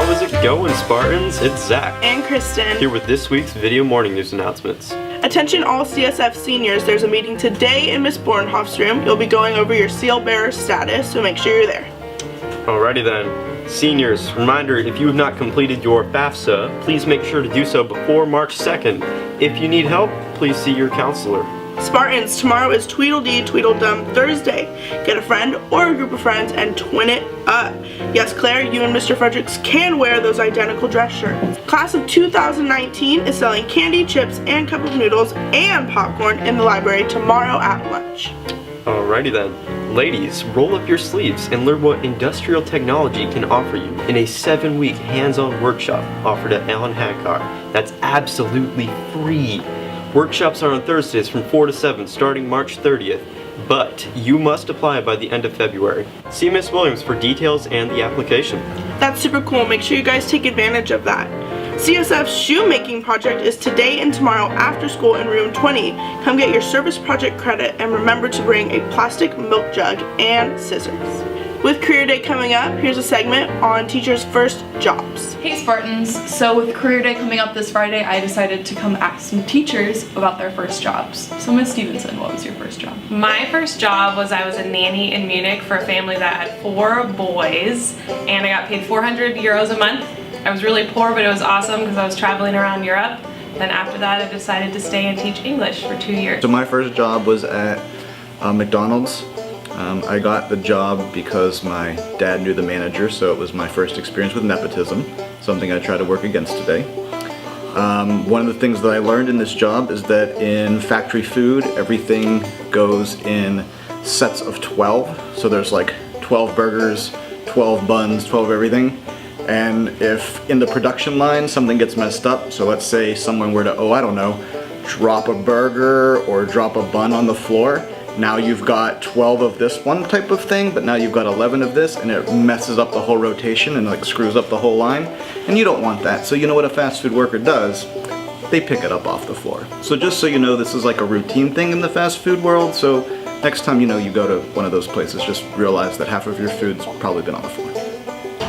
How's it going, Spartans? It's Zach. And Kristen. Here with this week's video morning news announcements. Attention all CSF seniors, there's a meeting today in Miss Bornhoff's room. You'll be going over your seal bearer status, so make sure you're there. Alrighty then. Seniors, reminder, if you have not completed your FAFSA, please make sure to do so before March 2nd. If you need help, please see your counselor. Spartans, tomorrow is Tweedledee Tweedledum Thursday. Get a friend or a group of friends and twin it up. Yes, Claire, you and Mr. Fredericks can wear those identical dress shirts. Class of 2019 is selling candy, chips, and cup of noodles and popcorn in the library tomorrow at lunch. Alrighty then. Ladies, roll up your sleeves and learn what industrial technology can offer you in a 7-week hands-on workshop offered at Allen Hancock. That's absolutely free. Workshops are on Thursdays from 4 to 7 starting March 30th, but you must apply by the end of February. See Miss Williams for details and the application. That's super cool. Make sure you guys take advantage of that. CSF's shoemaking project is today and tomorrow after school in room 20. Come get your service project credit and remember to bring a plastic milk jug and scissors. With Career Day coming up, here's a segment on teachers' first jobs. Hey Spartans, so with Career Day coming up this Friday, I decided to come ask some teachers about their first jobs. So Ms. Stevenson, what was your first job? My first job was I was a nanny in Munich for a family that had 4 boys, and I got paid 400 euros a month. I was really poor, but it was awesome because I was traveling around Europe. Then after that, I decided to stay and teach English for 2 years. So my first job was at McDonald's. I got the job because my dad knew the manager, so it was my first experience with nepotism, something I try to work against today. One of the things that I learned in this job is that in factory food, everything goes in sets of 12. So there's like 12 burgers, 12 buns, 12 everything. And if in the production line something gets messed up, so let's say someone were to, drop a burger or drop a bun on the floor, now you've got 12 of this one type of thing, but now you've got 11 of this, and it messes up the whole rotation and like screws up the whole line, and you don't want that. So you know what a fast food worker does? They pick it up off the floor. So just so you know, this is like a routine thing in the fast food world, so next time you go to one of those places, just realize that half of your food's probably been on the floor.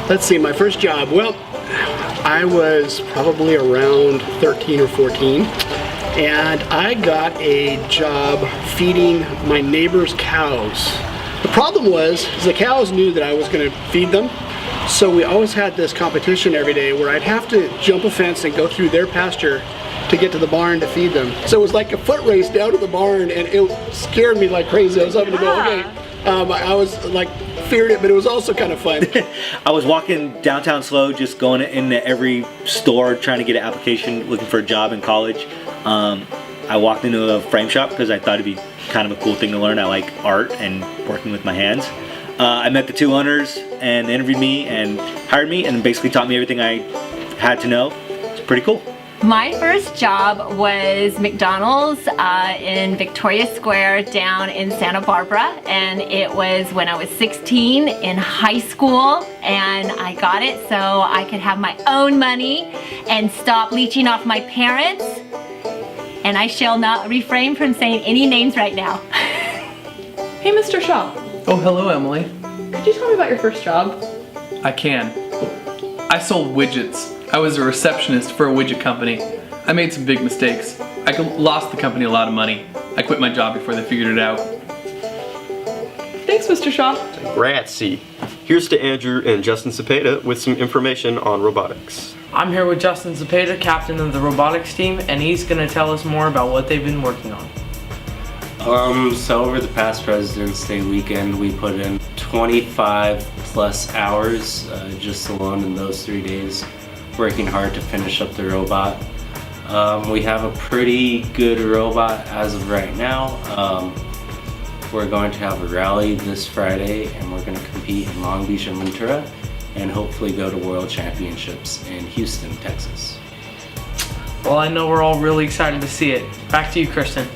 Let's see, my first job, well, I was probably around 13 or 14. And I got a job feeding my neighbor's cows. The problem was the cows knew that I was going to feed them, so we always had this competition every day where I'd have to jump a fence and go through their pasture to get to the barn to feed them. So it was like a foot race down to the barn, and it scared me like crazy. I was having to go, okay. I was like feared it, but it was also kind of fun. I was walking downtown slow, just going into every store trying to get an application, looking for a job in college. I walked into a frame shop because I thought it'd be kind of a cool thing to learn. I like art and working with my hands. I met the 2 owners and they interviewed me and hired me and basically taught me everything I had to know. It's pretty cool. My first job was McDonald's in Victoria Square down in Santa Barbara, and it was when I was 16 in high school, and I got it so I could have my own money and stop leeching off my parents, and I shall not refrain from saying any names right now. Hey Mr. Shaw, Oh, hello, Emily. could you tell me about your first job? I can. I sold widgets. I was a receptionist for a widget company. I made some big mistakes. I lost the company a lot of money. I quit my job before they figured it out. Thanks Mr. Shaw. Grazie. Here's to Andrew and Justin Cepeda with some information on robotics. I'm here with Justin Cepeda, captain of the robotics team, and he's going to tell us more about what they've been working on. So over the past President's Day weekend, we put in 25 plus hours just alone in those 3 days, working hard to finish up the robot. We have a pretty good robot as of right now. We're going to have a rally this Friday, and we're going to compete in Long Beach and Ventura, and hopefully go to World Championships in Houston, Texas. Well, I know we're all really excited to see it. Back to you, Kristen.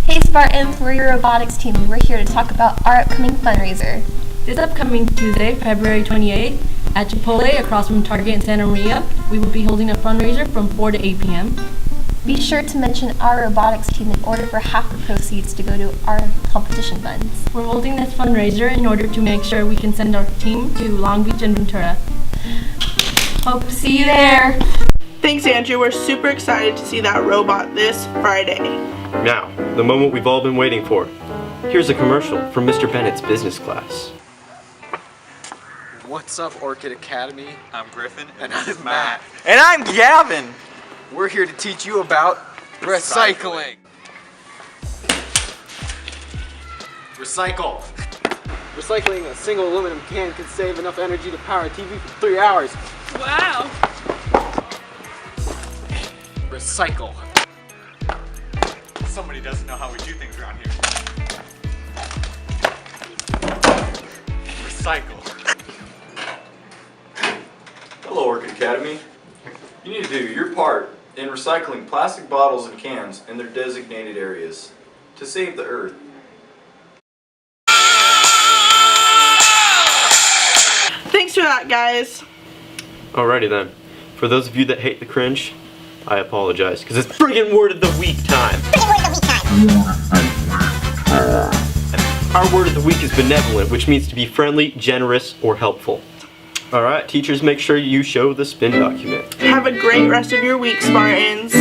Hey Spartans, we're your robotics team, and we're here to talk about our upcoming fundraiser. This upcoming Tuesday, February 28th, at Chipotle across from Target in Santa Maria, we will be holding a fundraiser from 4 to 8 p.m. Be sure to mention our robotics team in order for half the proceeds to go to our competition funds. We're holding this fundraiser in order to make sure we can send our team to Long Beach and Ventura. Hope to see you there. Thanks, Andrew. We're super excited to see that robot this Friday. Now, the moment we've all been waiting for. Here's a commercial from Mr. Bennett's business class. What's up, Orchid Academy? I'm Griffin. And I'm Matt. And I'm Gavin. We're here to teach you about recycling. Recycle. Recycling a single aluminum can can save enough energy to power a TV for 3 hours. Wow. Recycle. Somebody doesn't know how we do things around here. Recycle. Hello, Orchid Academy. You need to do your part in recycling plastic bottles and cans in their designated areas to save the earth. Thanks for that, guys. Alrighty then. For those of you that hate the cringe, I apologize, because it's friggin' word of the week time. Our word of the week is benevolent, which means to be friendly, generous, or helpful. Alright, teachers, make sure you show the spin document. Have a great rest of your week, Spartans.